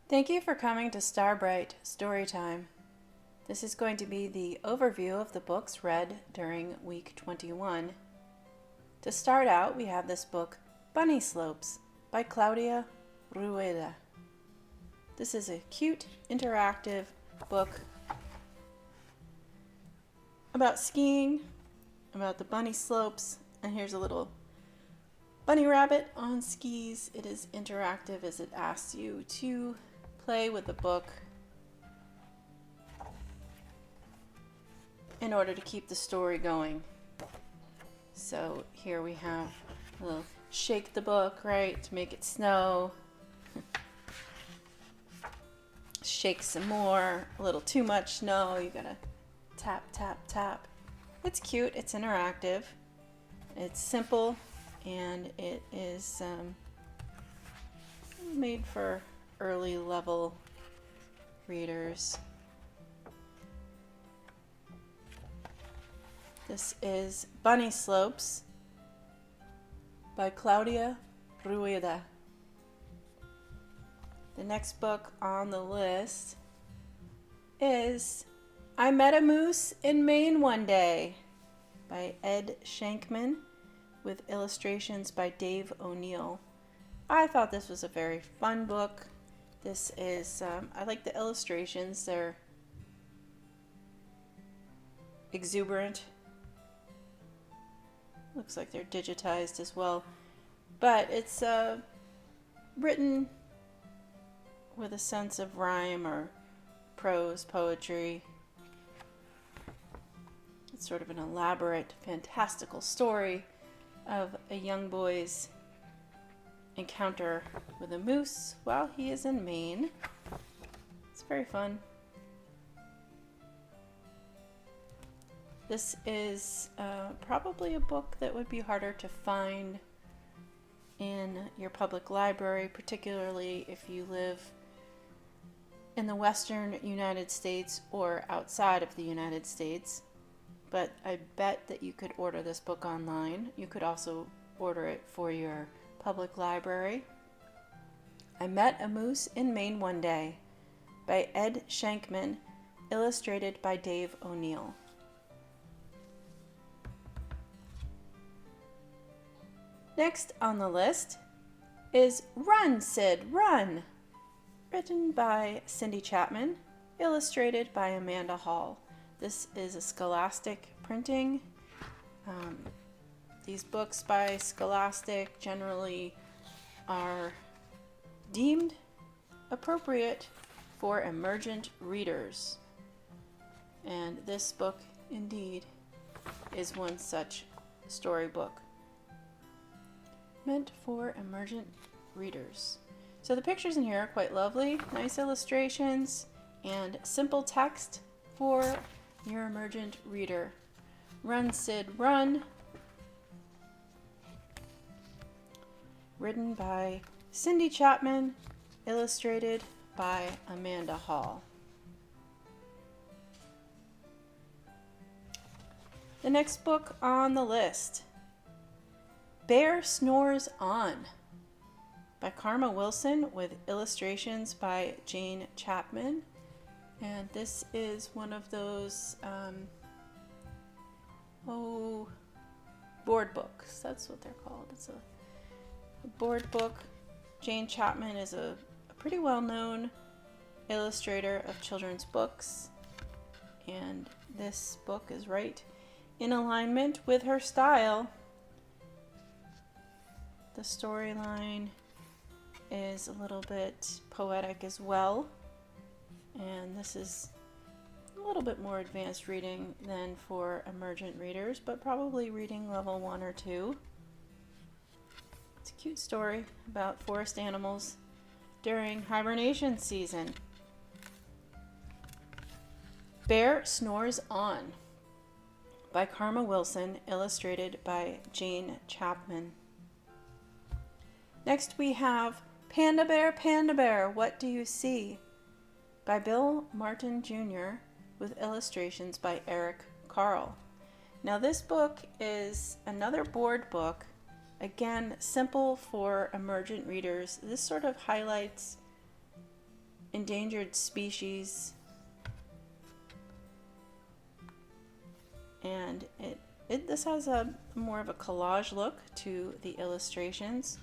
Thank you for coming to Starbright Storytime. This is going to be the overview of the books read during week 21. To start out, we have this book, Bunny Slopes, by Claudia Rueda. This is a cute, interactive book about skiing, about the bunny slopes, and here's a little bunny rabbit on skis. It is interactive as it asks you to play with the book in order to keep the story going. So here we have a little shake the book, right, to make it snow. Shake some more, a little too much snow, you gotta tap, tap, tap. It's cute, it's interactive, it's simple, and it is made for early level readers. This is Bunny Slopes by Claudia Rueda. The next book on the list is I Met a Moose in Maine One Day by Ed Shankman with illustrations by Dave O'Neill. I thought this was a very fun book. This is, I like the illustrations. They're exuberant. Looks like they're digitized as well. But it's written with a sense of rhyme or prose poetry. It's sort of an elaborate, fantastical story of a young boy's encounter with a moose while he is in Maine. It's very fun. This is probably a book that would be harder to find in your public library, particularly if you live in the Western United States or outside of the United States. But I bet that you could order this book online. You could also order it for your public library. I Met a Moose in Maine One Day by Ed Shankman, illustrated by Dave O'Neill. Next on the list is Run, Sid, Run, written by Cindy Chapman, illustrated by Amanda Hall. This is a Scholastic printing. These books by Scholastic generally are deemed appropriate for emergent readers. And this book, indeed, is one such storybook meant for emergent readers. So the pictures in here are quite lovely, nice illustrations, and simple text for your emergent reader. Run, Sid, Run, written by Cindy Chapman, illustrated by Amanda Hall. The next book on the list, Bear Snores On, by Karma Wilson with illustrations by Jane Chapman. And this is one of those board books. That's what they're called. It's a board book. Jane Chapman is a pretty well-known illustrator of children's books, and this book is right in alignment with her style. The storyline is a little bit poetic as well, and this is a little bit more advanced reading than for emergent readers, but probably reading level 1 or 2. It's a cute story about forest animals during hibernation season. Bear Snores On by Karma Wilson, illustrated by Jane Chapman. Next we have Panda Bear, What Do You See? By Bill Martin Jr. with illustrations by Eric Carle. Now this book is another board book, again simple for emergent readers. This sort of highlights endangered species. And this has a more of a collage look to the illustrations.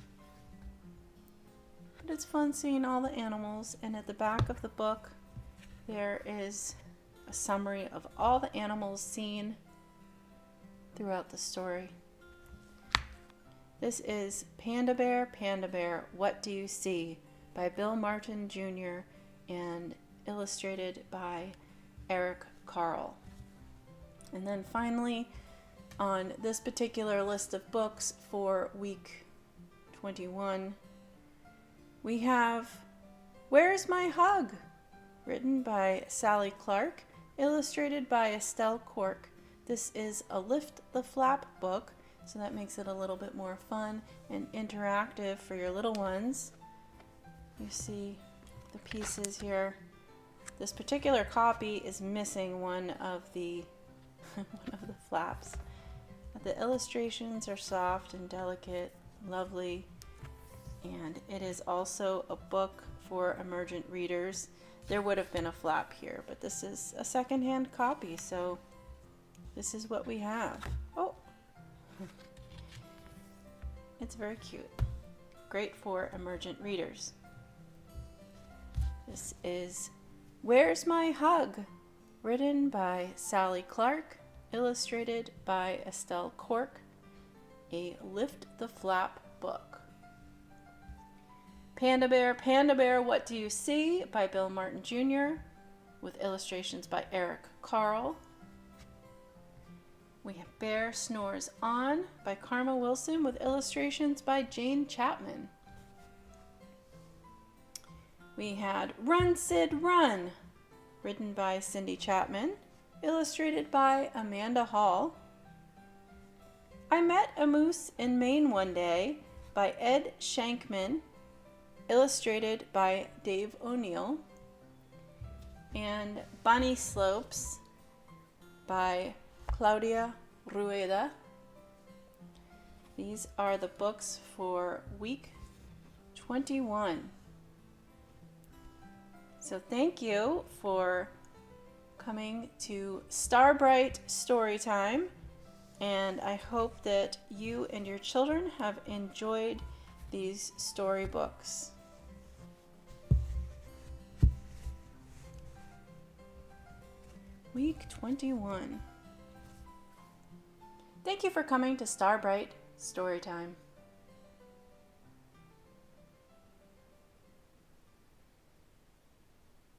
But it's fun seeing all the animals, and at the back of the book there is a summary of all the animals seen throughout the story. This is Panda Bear, What Do You See? By Bill Martin Jr. and illustrated by Eric Carle. And then finally, on this particular list of books for week 21, we have Where's My Hug? Written by Sally Clark, illustrated by Estelle Cork. This is a Lift the Flap book, so that makes it a little bit more fun and interactive for your little ones. You see the pieces here. This particular copy is missing one of the flaps. The illustrations are soft and delicate, lovely, and it is also a book for emergent readers. There would have been a flap here, but this is a secondhand copy, so this is what we have. Oh, it's very cute. Great for emergent readers. This is Where's My Hug? Written by Sally Clark, illustrated by Estelle Cork, a Lift the Flap book. Panda Bear, What Do You See? By Bill Martin Jr. with illustrations by Eric Carle. We have Bear Snores On by Karma Wilson with illustrations by Jane Chapman. We had Run Sid Run, written by Cindy Chapman, illustrated by Amanda Hall. I Met a Moose in Maine One Day by Ed Shankman, illustrated by Dave O'Neill. And Bunny Slopes by Claudia Rueda. These are the books for week 21. So thank you for coming to Starbright Storytime, and I hope that you and your children have enjoyed these storybooks. Week 21. Thank you for coming to Starbright Storytime.